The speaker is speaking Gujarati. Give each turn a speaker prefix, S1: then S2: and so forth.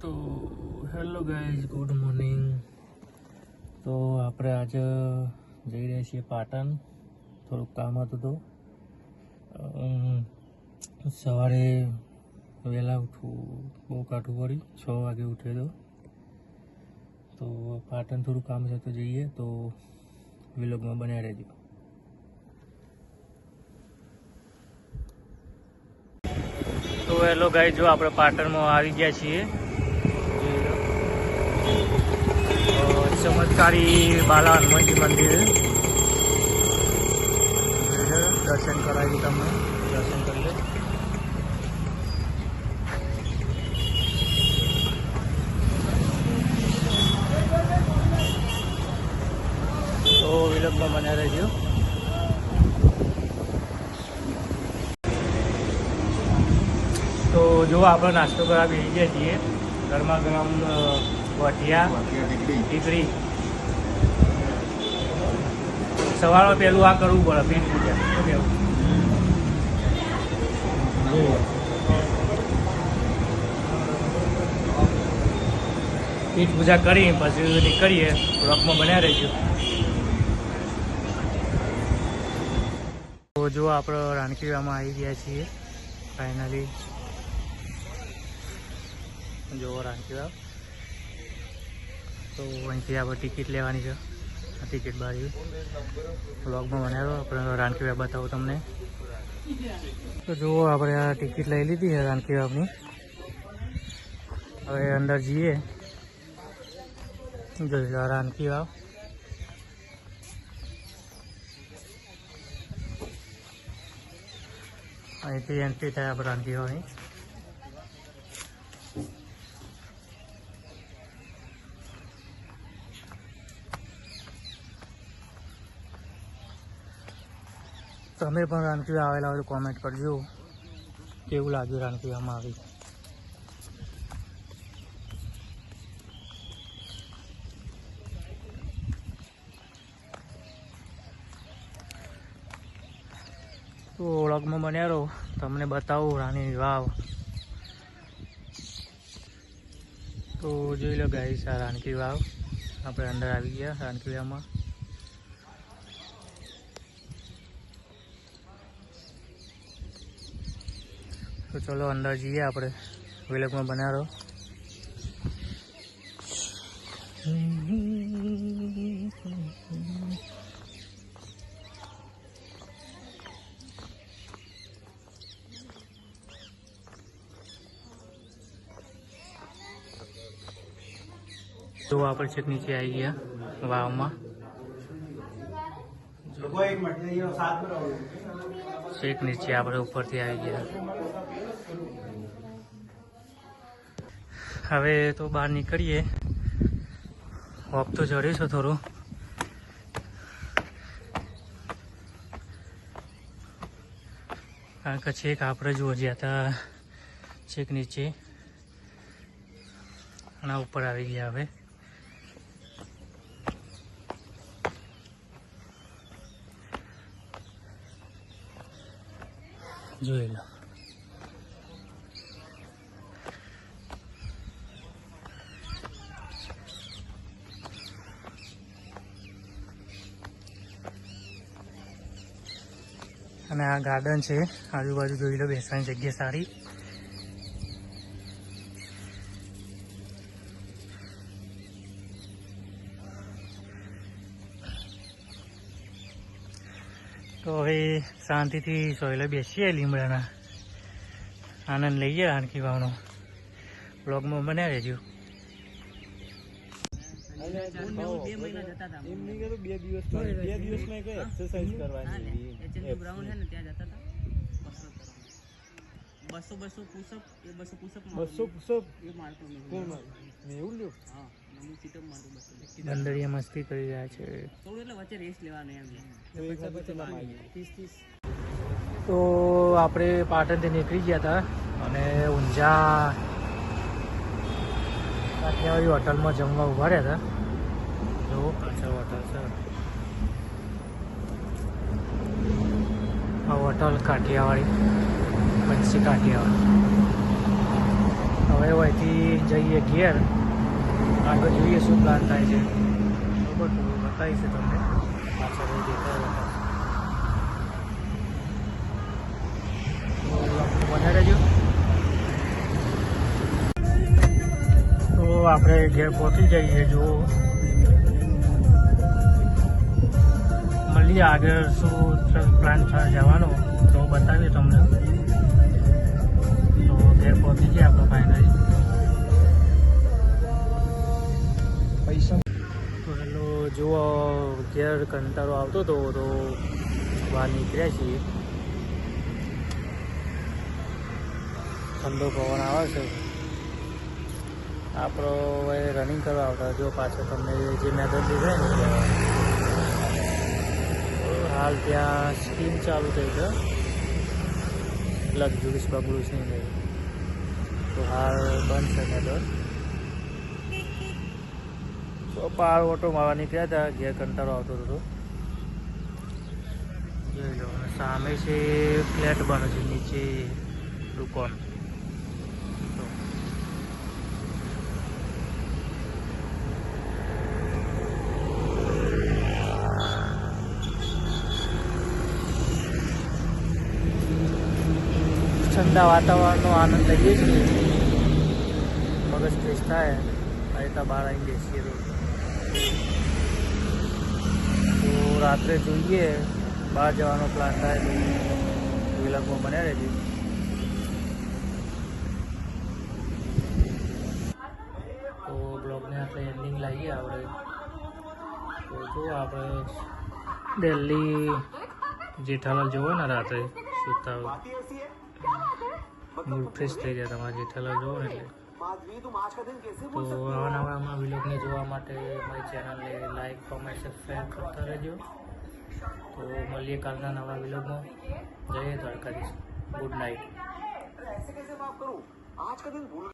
S1: તો હેલો ગાઈઝ, ગુડ મોર્નિંગ. તો આપણે આજે જઈ રહ્યા છીએ પાટણ. થોડુંક કામ હતું તો સવારે વહેલા ઉઠવું બહુ કાઠું પડ્યું. 6 વાગે ઉઠ્યો તો પાટણ થોડું કામ છે તો જઈએ. તો વ્લોગમાં બન્યા રહેજો. તો હેલો ગાઈઝ, જો આપણે પાટણમાં આવી ગયા છીએ. ચમત્કારી બાલા હનુમાનજી મંદિર દર્શન કરાવી તમને. દર્શન કરી લે. તો વિલંબમાં બન્યા રહેજો. તો જો આપણે નાસ્તો કરવા બેસી ગયા છીએ. ગરમા ગરમ વઠિયા ટીકડી. સવારમાં પહેલું આ કરવું પડે, પીઠ પૂજા. પીઠ પૂજા કરી પછી નીકળીએ. બ્લોકમાં બન્યા રહેજો. તો જો આપણે રાણકીવામાં આવી ગયા છીએ ફાઇનલી. જો રાણકીવાવ. તો અહીંથી આપણે ટિકિટ લેવાની છે. આ ટિકિટ બારી વ્લોગમાં બનાવ્યો. આપણે રાણકીવાવ બતાવું તમને. તો જુઓ, આપણે આ ટિકિટ લઈ લીધી છે રાણકીવાવની. હવે અંદર જઈએ. જોઈ લો રાણકીવાવ. અહીંથી એન્ટ્રી થાય આપણે રાણકીવાવની. તમે પણ રાણકીવાવ આવેલા હોય તો કોમેન્ટ કરજો, કેવું લાગ્યું રાણકીવાવમાં આવી. તો વ્લોગમાં બન્યા રહો, તમને બતાવું રાણીની વાવ. તો જોઈ લો ગાઈસ, આ રાણકીવાવ. આપણે અંદર આવી ગયા રાણકીવાવમાં. તો ચલો અંદર જઈએ આપણે. વ્લોગમાં બન્યા રહો. તો આપણે છેક નીચે આવી ગયા વાવમાં. છેક નીચે આપણે ઉપરથી આવી ગયા. હવે તો બહાર નીકળીએ. હોપ તો ચડ્યું છે થોડું. કારણ કે છેક આપણે જોવા ગયા હતા છેક નીચે, આના ઉપર આવી ગયા. હવે જોઈ લો. અને આ ગાર્ડન છે. આજુબાજુ જોઈ લો, બેસવાની જગ્યા સારી. તો હવે શાંતિથી સોયલે બેસીએ, લીમડાના આનંદ લઈએ રાણકીવાવનો. બ્લોગમાં બન્યા રહેજો. બંદરિયા મસ્તી કરી રહ્યા છે. તો આપણે પાટણથી નીકળી ગયા હતા અને ઊંઝા કાઠિયાવાડી હોટલમાં જમવા ઉભા રહ્યા હતા. જો પાછળ હોટલ છે. આ હોટલ કાઠિયાવાડી, બંસી કાઠિયાવાડી. હવે અહીંથી જઈએ ઘેર, આગળ જોઈએ શું પ્લાન થાય છે. બરોબર, તો બતાવીશ તમને પાછળ દેખાય બના રહેજો. તો આપણે ઘેર પહોંચી જઈએ. જો મળીએ આગળ શું પ્લાન જવાનો તો બતાવીએ તમને. તો ઘેર પહોંચી જઈએ આપણે ફાઇનલી. પૈસા તો હેલો, જુઓ ઘેર કંટાળો આવતો હતો તો બહાર નીકળ્યા છીએ. ઠંડો પવન આવે છે. આપણો હવે રનિંગ કરવા આવતા. જો પાછળ તમને જે મેદાન દેખાય ને ત્યાં હાલ ત્યાં સ્કીમ ચાલુ થઈ છે, લક્ઝુરીસ બગલુસની નહીં, તો હાલ બંધ છે મેદાન. તો પાર ઓટો મારવા નીકળ્યા હતા. ઘેર કંટાળો આવતો હતો. જોઈ લો, સામે છે ફ્લેટ બને છે, નીચે દુકાન. ઠંડા વાતાવરણનો આનંદ લઈએ છીએ. મગજ ફ્રેશ થાય. અહીં બહાર આવી બેસીએ તો રાત્રે જોઈએ બહાર જવાનો પ્લાન થાય તો વિલગમાં બન્યા રહેજે. તો બ્લોગને આપણે એન્ડિંગ લાવીએ આપણે. તો જો આપણે દિલ્હી જેઠાલાલ જોવો ને રાત્રે સૂતા હોય, મૂડ ફ્રેશ થઈ જાય તમારે જેઠાલાલ જોવો ને એટલે. તો આવા નવા વિલોગને જોવા માટે મારી ચેનલને લાઈક, કોમેન્ટ, સબસ્ક્રાઈબ કરતા રહેજો. તો મળીએ કાલના નવા વિલોગમાં. જય દ્વારકાધીશ. Good night.